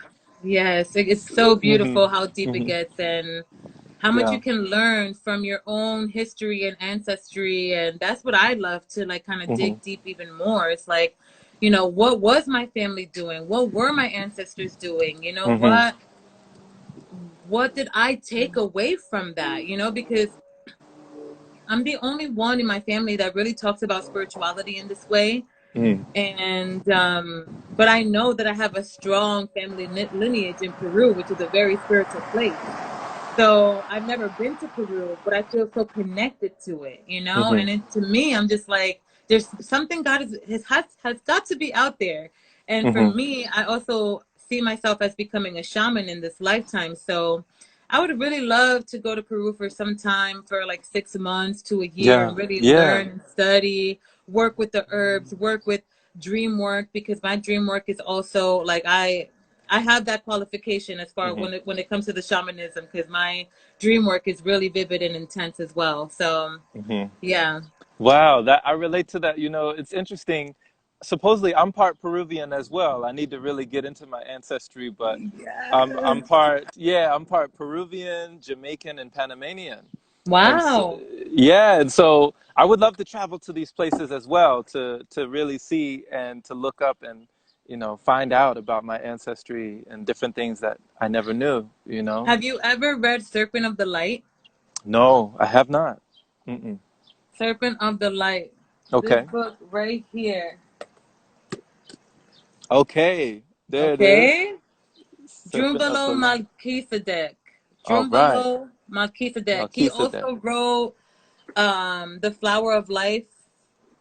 yes. It's so Mhm. beautiful how deep it Mhm. gets and how much Yeah. you can learn from your own history and ancestry. And that's what I love to like kind of Mhm. dig deep even more. It's like, you know, what was my family doing? What were my ancestors doing? You know, Mhm. what did I take away from that? Because I'm the only one in my family that really talks about spirituality in this way. Mm. And but I know that I have a strong family lineage in Peru, which is a very spiritual place. So I've never been to Peru, but I feel so connected to it. Hmm. And to me, I'm just like, there's something God has got to be out there. And for Hmm. me, I also see myself as becoming a shaman in this lifetime. So I would really love to go to Peru for some time, for like 6 months to a year, Yeah. and really Yeah. learn and study, work with the herbs, work with dream work, because my dream work is also like I have that qualification as far Hmm. when it comes to the shamanism, because my dream work is really vivid and intense as well. So Hmm. yeah. Wow, that I relate to that. It's interesting. Supposedly, I'm part Peruvian as well. I need to really get into my ancestry, but I'm Yes. part Peruvian, Jamaican, and Panamanian. And so, Wow. yeah, and so I would love to travel to these places as well to really see and to look up and find out about my ancestry and different things that I never knew. Have you ever read Serpent of the Light? No, I have not. Mm-mm. Serpent of the Light. This Okay. book right here. Okay. There it is. Okay. Serpent of the Drumbalo Light. Melchizedek. All right. Drumbalo Melchizedek. He Melchizedek. also wrote The Flower of Life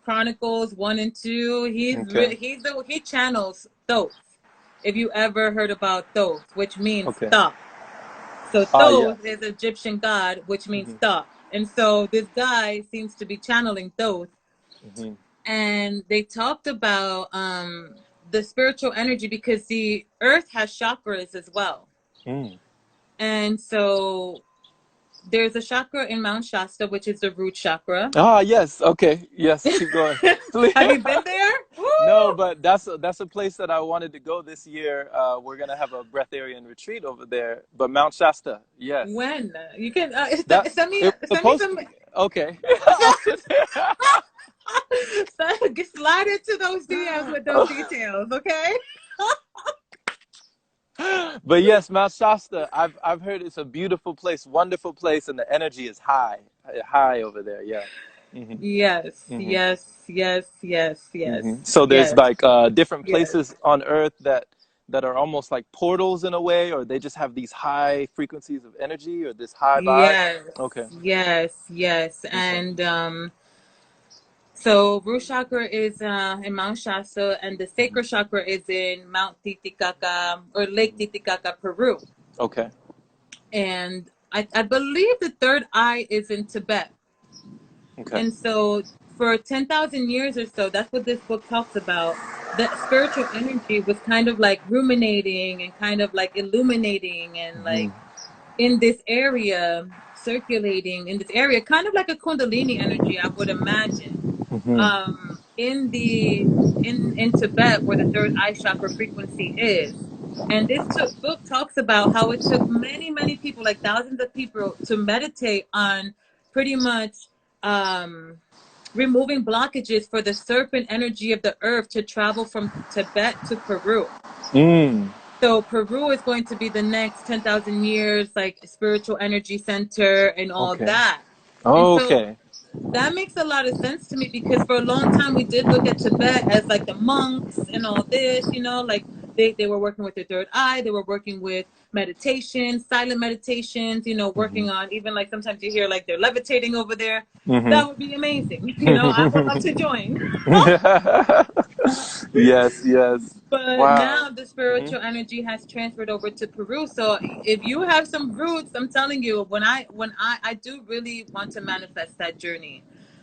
Chronicles 1 and 2. Okay. He channels Thoth. If you ever heard about Thoth, which means Okay. thought. So Ah, yes. Thoth is Egyptian god, which means Hmm. thought. And so this guy seems to be channeling Thoth. Hmm. And they talked about the spiritual energy, because the earth has chakras as well. Mm. And so there's a chakra in Mount Shasta, which is the root chakra. Ah, yes. Okay. Yes. Keep going. Please. Have you been there? Woo! No, but that's a place that I wanted to go this year. We're gonna have a breatharian retreat over there. But Mount Shasta, yes. When you can That it was send me supposed to some. be okay. I'll send Slide into those DMs with those details, okay? But yes, Mount Shasta. I've heard it's a beautiful place, wonderful place, and the energy is high over there. Yeah. Hmm. Yes, Hmm. yes, yes, yes, Hmm. yes, So there's yes, like different yes, places on Earth that are almost like portals in a way, or they just have these high frequencies of energy or this high vibe. yes, Okay. yes, yes. Okay. And so root chakra is in Mount Shasta, and the Hmm. sacral chakra is in Mount Titicaca, or Lake Titicaca, Peru. Okay. And I believe the third eye is in Tibet. Okay. And so for 10,000 years or so, that's what this book talks about. The spiritual energy was kind of like ruminating and kind of like illuminating and Hmm. like in this area, circulating in this area, kind of like a Kundalini energy, I would imagine. Hmm. In in Tibet, where the third eye chakra frequency is. And this book talks about how it took many, many people, like thousands of people, to meditate on pretty much um, removing blockages for the serpent energy of the earth to travel from Tibet to Peru. Mm. So Peru is going to be the next 10,000 years, like spiritual energy center and all Okay. that. And so Okay. that makes a lot of sense to me, because for a long time we did look at Tibet as like the monks and all this, like they were working with their third eye, they were working with meditation, silent meditations, Hmm. working on, even like sometimes you hear like they're levitating over there. Hmm. That would be amazing. I would love to join. Yes. Yes. But Wow. now the Hmm. spiritual energy has transferred over to Peru. So if you have some roots, I'm telling you, when I do really want to manifest that journey.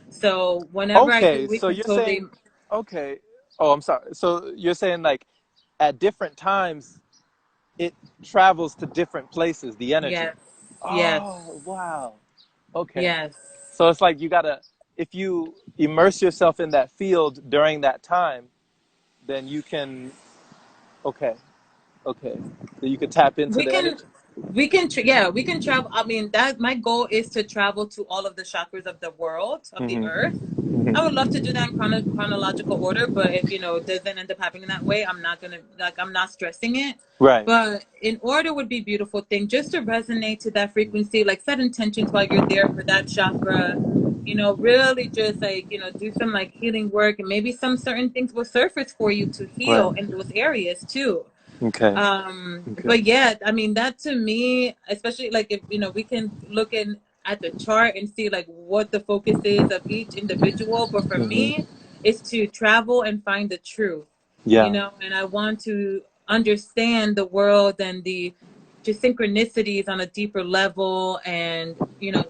So whenever I do, Okay. we So can you're totally. saying, okay. Oh, I'm sorry. So you're saying like at different times it travels to different places, the energy. Yes, yes, Oh, wow. Okay. yes. So it's like if you immerse yourself in that field during that time, then you can, okay, okay. So you can tap into We the can energy. We can, yeah, we can travel. I mean, that my goal is to travel to all of the chakras of the world, of the Mm-hmm. earth. I would Mm-hmm. love to do that in chronological order, but if it doesn't end up happening that way, I'm not gonna like I'm not stressing it. Right. But in order would be a beautiful thing just to resonate to that frequency, like set intentions while you're there for that chakra. Really just like do some like healing work, and maybe some certain things will surface for you to Right. heal in those areas too. Okay. Okay. But yeah, I mean that to me, especially like if we can look in at the chart and see like what the focus is of each individual. But for Mm-hmm. me, it's to travel and find the truth, Yeah. and I want to understand the world and the just synchronicities on a deeper level, and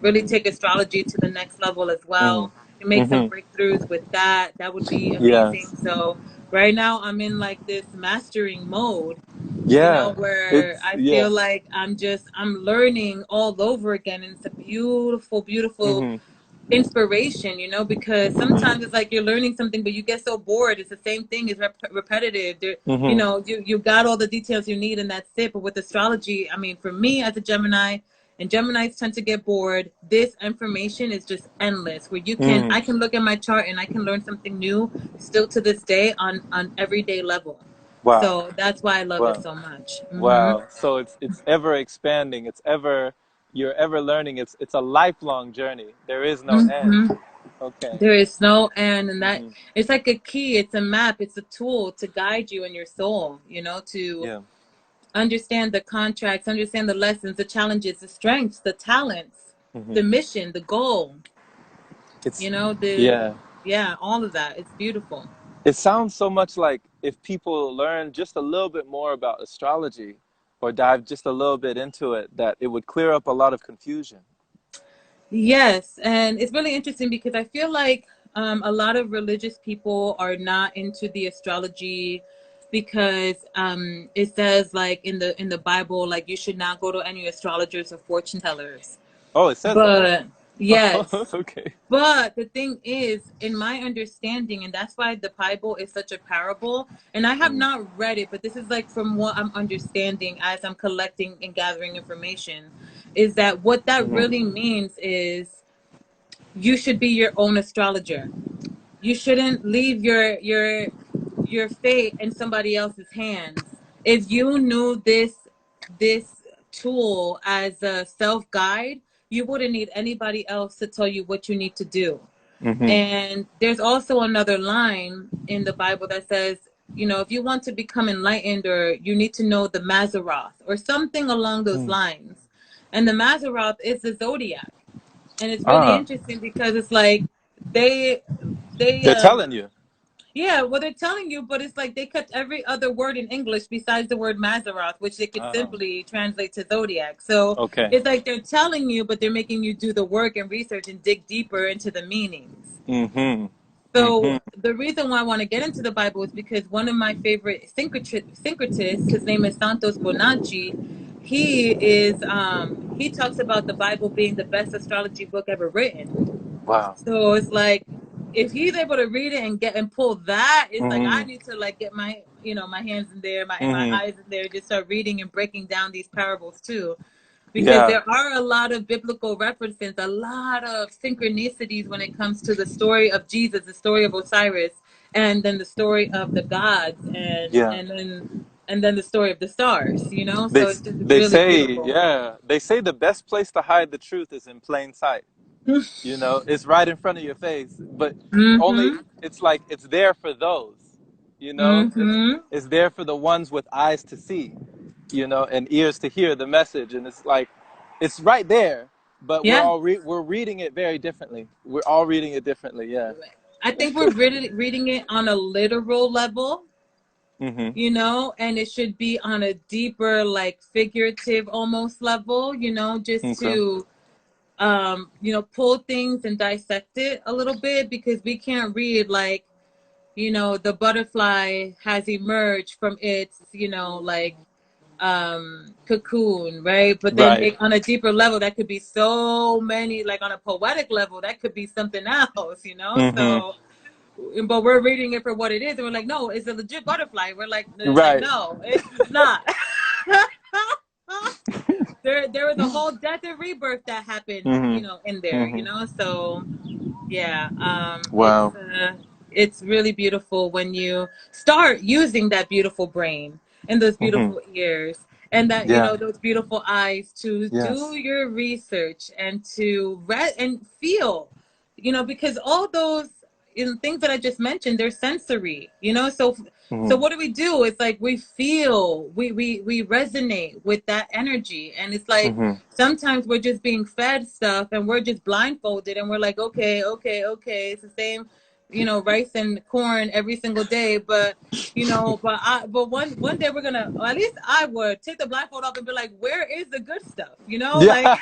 really take astrology to the next level as Mm-hmm. well, and make some Mm-hmm. breakthroughs with that. That would be amazing. Yes. So right now I'm in like this mastering mode, Yeah. where It's I yeah. feel like I'm learning all over again. And it's a beautiful, beautiful Mm-hmm. inspiration, because sometimes Mm-hmm. it's like you're learning something, but you get so bored. It's the same thing. It's repetitive. Mm-hmm. You got all the details you need and that's it. But with astrology, I mean, for me as a Gemini, and Geminis tend to get bored, this information is just endless, where Mm-hmm. I can look at my chart and I can learn something new still to this day on everyday level. Wow. So that's why I love it Wow. so much. Wow. So it's ever expanding. It's ever you're ever learning. It's a lifelong journey. There is no end. Hmm. Okay. There is no end, and that Mm-hmm. it's like a key, it's a map, it's a tool to guide you in your soul, to Yeah. understand the contracts, understand the lessons, the challenges, the strengths, the talents, Mm-hmm. the mission, the goal, It's the yeah. yeah, all of that. It's beautiful. It sounds so much like if people learn just a little bit more about astrology or dive just a little bit into it, that it would clear up a lot of confusion. Yes, and it's really interesting because I feel like a lot of religious people are not into the astrology because it says like in the Bible, like you should not go to any astrologers or fortune tellers. Oh, it says that. But yes, Okay. but the thing is, in my understanding, and that's why the Bible is such a parable, and I have Mm-hmm. not read it, but this is like from what I'm understanding as I'm collecting and gathering information, is that what that really Mm-hmm. means is you should be your own astrologer. You shouldn't leave your fate in somebody else's hands. If you knew this tool as a self guide, you wouldn't need anybody else to tell you what you need to do. Mm-hmm. And there's also another line in the Bible that says, if you want to become enlightened, or you need to know the Mazzaroth or something along those Mm. lines. And the Mazzaroth is the zodiac. And it's really Ah, interesting because it's like they they they're telling you. yeah, well, they're telling you, but it's like they kept every other word in English besides the word Mazzaroth, which they could Ah, simply translate to zodiac. So okay. it's like they're telling you, but they're making you do the work and research and dig deeper into the meanings. Mm-hmm. So Mm-hmm. the reason why I want to get into the Bible is because one of my favorite syncretists, his name is Santos Bonacci. He talks about the Bible being the best astrology book ever written. Wow. So it's like if he's able to read it and get and pull that, it's like I Mm-hmm. need to like get my my hands in there, my Mm-hmm. eyes in there, just start reading and breaking down these parables too. Because Yeah. there are a lot of biblical references, a lot of synchronicities when it comes to the story of Jesus, the story of Osiris, and then the story of the gods, and Yeah. and then the story of the stars. They So it's just they really say beautiful. yeah. They say the best place to hide the truth is in plain sight. You know, it's right in front of your face, but only Mm-hmm. it's like it's there for those. You know, Mm-hmm. it's there for the ones with eyes to see, and ears to hear the message, and it's like it's right there, but Yeah. we're reading it very differently. We're all reading it differently. Yeah. I think we're reading it on a literal level, Mhm. and it should be on a deeper, like figurative almost level, just Okay. to pull things and dissect it a little bit, because we can't read like, the butterfly has emerged from its, like cocoon, right? But then Right. on a deeper level, that could be so many, like on a poetic level, that could be something else, Mhm. so but we're reading it for what it is, and we're like, no, it's a legit butterfly. We're like, Right. no, it's not. there was a whole death and rebirth that happened, Mm-hmm. in there, Mm-hmm. so yeah, Wow. it's really beautiful when you start using that beautiful brain and those Mm-hmm. beautiful ears and that, Yeah. those beautiful eyes to do Yes. your research and to read and feel, because all those things that I just mentioned, they're sensory, so Mm-hmm. what do? It's like we feel, we resonate with that energy, and it's like Mm-hmm. sometimes we're just being fed stuff and we're just blindfolded and we're like, okay, okay, okay, it's the same, rice and corn every single day, but but one day we're gonna, or at least I would take the blindfold off and be like, where is the good stuff, Yeah. like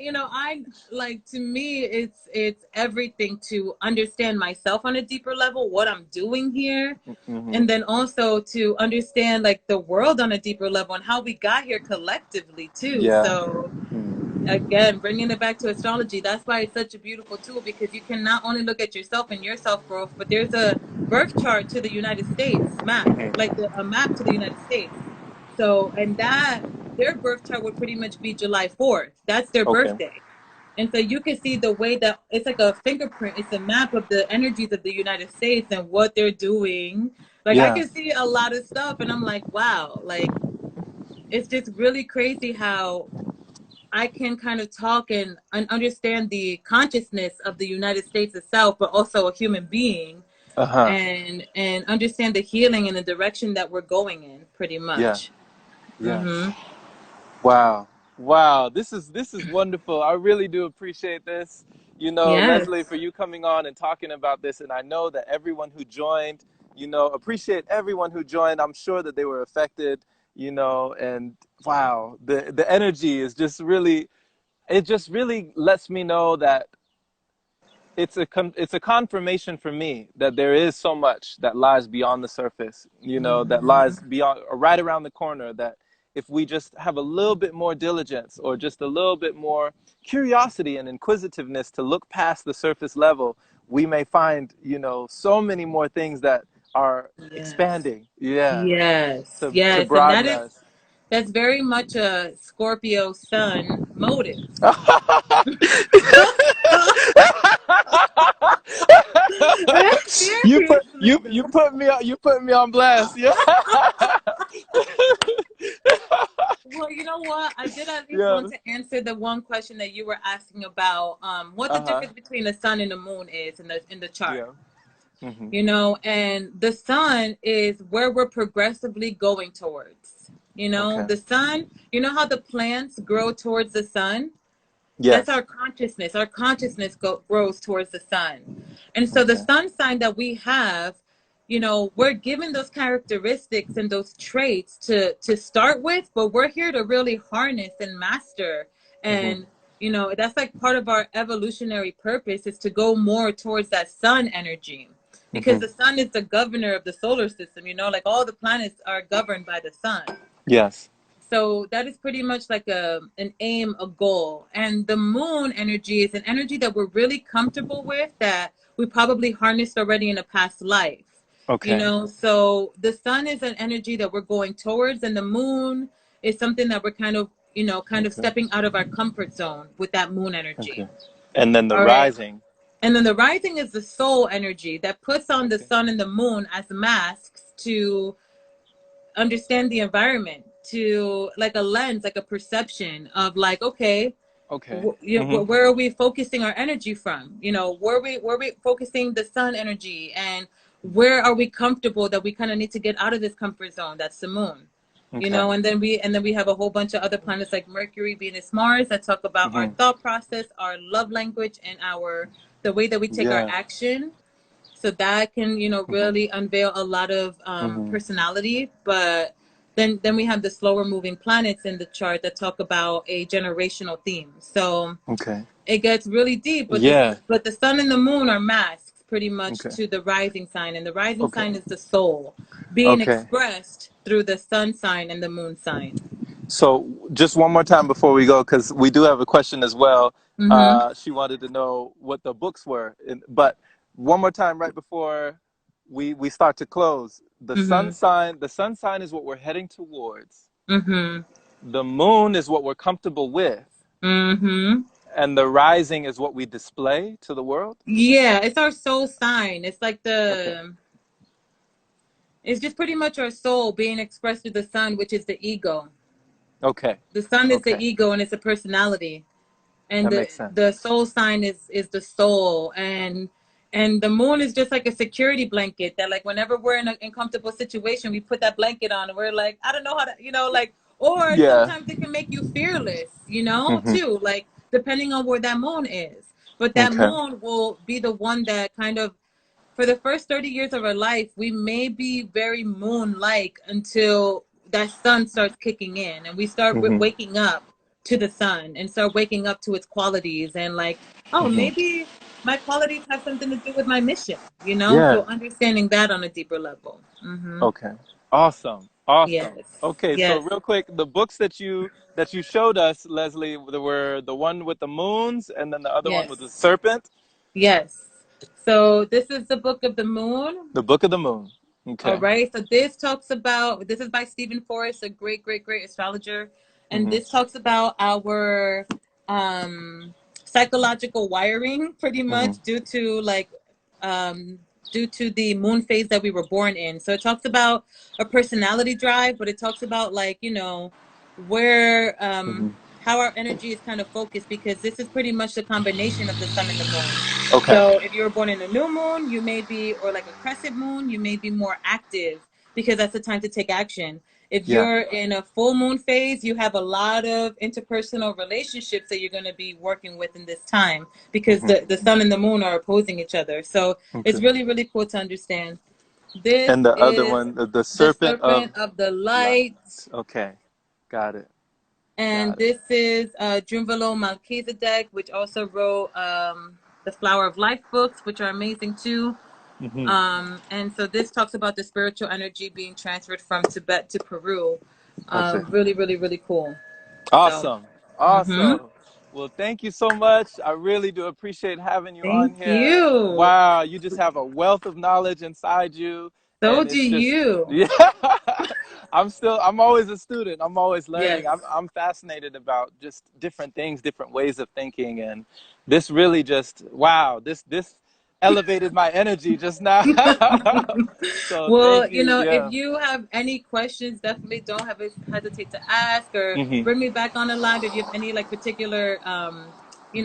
you know I like, to me, it's everything to understand myself on a deeper level, what I'm doing here, Mm-hmm. and then also to understand like the world on a deeper level and how we got here collectively too. Yeah. So Mm-hmm. again, bringing it back to astrology, that's why it's such a beautiful tool, because you can not only look at yourself and your self growth, but there's a birth chart to the United States map, like a map to the United States. So, and that, their birth chart would pretty much be July 4th. That's their Okay. birthday. And so you can see the way that it's like a fingerprint, it's a map of the energies of the United States and what they're doing. Like I Yeah. can see a lot of stuff and I'm like, wow, like it's just really crazy how I can kind of talk and understand the consciousness of the United States itself, but also a human being, Uh-huh. and understand the healing and the direction that we're going in, pretty Yeah. much. Yeah. Mm-hmm. Wow. Wow. This is wonderful. I really do appreciate this. Leslie, Yes. for you coming on and talking about this. And I know that everyone who joined, appreciate everyone who joined. I'm sure that they were affected, and wow, the energy is just really, it just really lets me know that it's a confirmation for me that there is so much that lies beyond the surface, that lies Mm-hmm. beyond, or right around the corner, that if we just have a little bit more diligence or just a little bit more curiosity and inquisitiveness to look past the surface level, we may find, so many more things that are Yes. expanding, yeah, Yes. to Yes. And broaden us. that's very much a Scorpio sun motive. you put Seriously you you though. put me on blast. Yeah. Well, you know what? I did at least Yeah. want to answer the one question that you were asking about, what the Uh-huh. difference between the sun and the moon is in the chart. Yeah. Hmm. And the sun is where we're progressively going towards. Okay. The sun, how the plants grow towards the sun? That's Yes. our consciousness. Our consciousness grows towards the sun. And so the Okay. sun sign that we have, we're given those characteristics and those traits to start with, but we're here to really harness and master. Hmm. And, that's like part of our evolutionary purpose, is to go more towards that sun energy. Because Hmm. the sun is the governor of the solar system, like all the planets are governed by the sun. Yes. So that is pretty much like an aim, a goal. And the moon energy is an energy that we're really comfortable with, that we probably harnessed already in a past life. Okay. So the sun is an energy that we're going towards, and the moon is something that we're kind of Okay. stepping out of our comfort zone with that moon energy. Okay. And then the All right. rising. And then the rising is the soul energy that puts on the Okay. sun and the moon as masks to understand the environment, to like a lens, like a perception of like, okay, Okay. Hmm. where are we focusing our energy from? Where are we focusing the sun energy, and where are we comfortable that we kind of need to get out of this comfort zone? That's the moon. Okay. And then we have a whole bunch of other planets like Mercury, Venus, Mars, that talk about our Hmm. thought process, our love language, and our the way that we take our Yeah. action. So that can Hmm. really unveil a lot of Hmm. personality. But then we have the slower moving planets in the chart that talk about a generational theme. So Okay. it gets really deep, but this Yeah. but the sun and the moon are masks pretty much Okay. to the rising sign, and the rising Okay. sign is the soul being Okay. expressed through the sun sign and the moon sign. So just one more time before we go, because we do have a question as well. Mm-hmm. She wanted to know what the books were, but one more time right before we start to close. Mm-hmm. The sun sign is what we're heading towards. Mm-hmm. The moon is what we're comfortable with. Mm-hmm. And the rising is what we display to the world. Yeah, it's our soul sign. It's like Okay. it's just pretty much our soul being expressed through the sun, which is the ego. Okay. The sun is the Okay. ego and it's a personality. And That the makes sense. the soul sign is the soul, and the moon is just like a security blanket that, like, whenever we're in an uncomfortable situation, we put that blanket on and we're like, I don't know how to, like, or Yeah. sometimes it can make you fearless, too, Hmm. like, depending on where that moon is. But that Okay. moon will be the one that kind of, for the first 30 years of our life, we may be very moon like until that sun starts kicking in and we start Hmm. waking up to the sun and start waking up to its qualities, and like, oh, Hmm. maybe my qualities have something to do with my mission. Yeah. So understanding that on a deeper level. Okay. Awesome. Awesome. Yes. Okay. So Yes. real quick, the books that you showed us, Leslie, there were the one with the moons, and then the other one with the Yes. serpent. Yes. So this is the Book of the Moon. The book of the moon. All Okay. right. So this is by Stephen Forrest, a great, great, great astrologer. And Hmm. this talks about our um psychological wiring, pretty Hmm. much um due to the moon phase that we were born in. So it talks about a personality drive, but it talks about, like, where Hmm. how our energy is kind of focused, because this is pretty much the combination of the sun and the moon. Okay. So if you were born in a new moon, you may be, or like a crescent moon, you may be more active because that's the time to take action. If Yeah. you're in a full moon phase, you have a lot of interpersonal relationships that you're going to be working with in this time, because Hmm. the sun and the moon are opposing each other. So it's Okay. really, really cool to understand. This And the other is one, the the serpent of serpent of the light. light. Okay. Got it. And Got it. this is Drunvalo Melchizedek, which also wrote the Flower of Life books, which are amazing too. Hmm. And so this talks about the spiritual energy being transferred from Tibet to Peru. Okay. Really, really, really cool. So, Awesome. hmm Awesome. Well, thank you so much. I really do appreciate having you on thank here. you. Wow, you just have a wealth of knowledge inside you. So And do it's just, you. yeah. I'm always a student. I'm always Yes. learning. I'm fascinated about just different things, different ways of thinking. And this really just, wow, this elevated my energy just now. So Well, thank you. if Yeah. you have any questions, definitely don't hesitate to ask, or Hmm. bring me back on the line if you have any, like, particular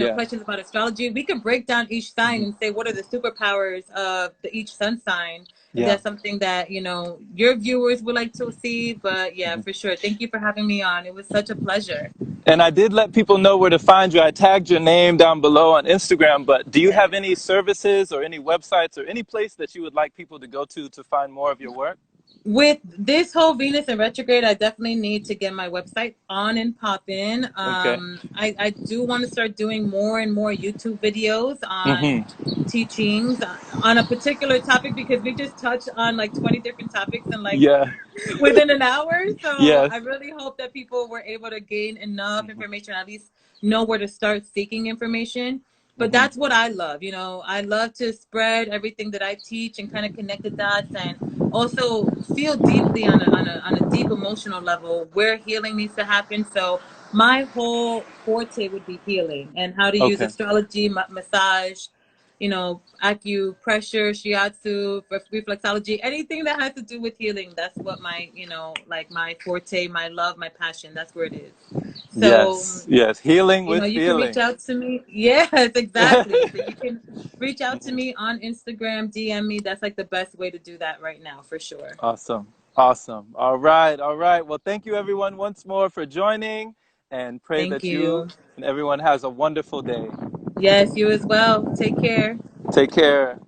Yeah. questions about astrology. We could break down each sign Hmm. and say what are the superpowers of each sun sign, if Yeah. that's something that your viewers would like to see. But yeah, for sure. Thank you for having me on. It was such a pleasure. And I did let people know where to find you. I tagged your name down below on Instagram, but do you Yeah. have any services or any websites or any place that you would like people to go to find more of your work? With this whole Venus in retrograde, I definitely need to get my website on and popping. Okay. I do want to start doing more and more YouTube videos on Hmm. teachings on a particular topic, because we just touched on like 20 different topics in, like, Yeah. within an hour. So Yes. I really hope that people were able to gain enough information, at least know where to start seeking information. But Hmm. that's what I love. I love to spread everything that I teach and kind of connect the dots, and also feel deeply on a deep emotional level where healing needs to happen. So my whole forte would be healing and how to use Okay. astrology, massage, acupressure, shiatsu, reflexology, anything that has to do with healing. That's what my, like, my forte, my love, my passion, that's where it is. So, Yes. Yes. Healing with you can reach feeling. out to me. Yes, exactly. So you can reach out to me on Instagram, DM me. That's like the best way to do that right now, for sure. Awesome. Awesome. All right. All right. Well, thank you everyone once more for joining, and pray Thank that you you. and everyone has a wonderful day. Yes, you as well. Take care. Take care.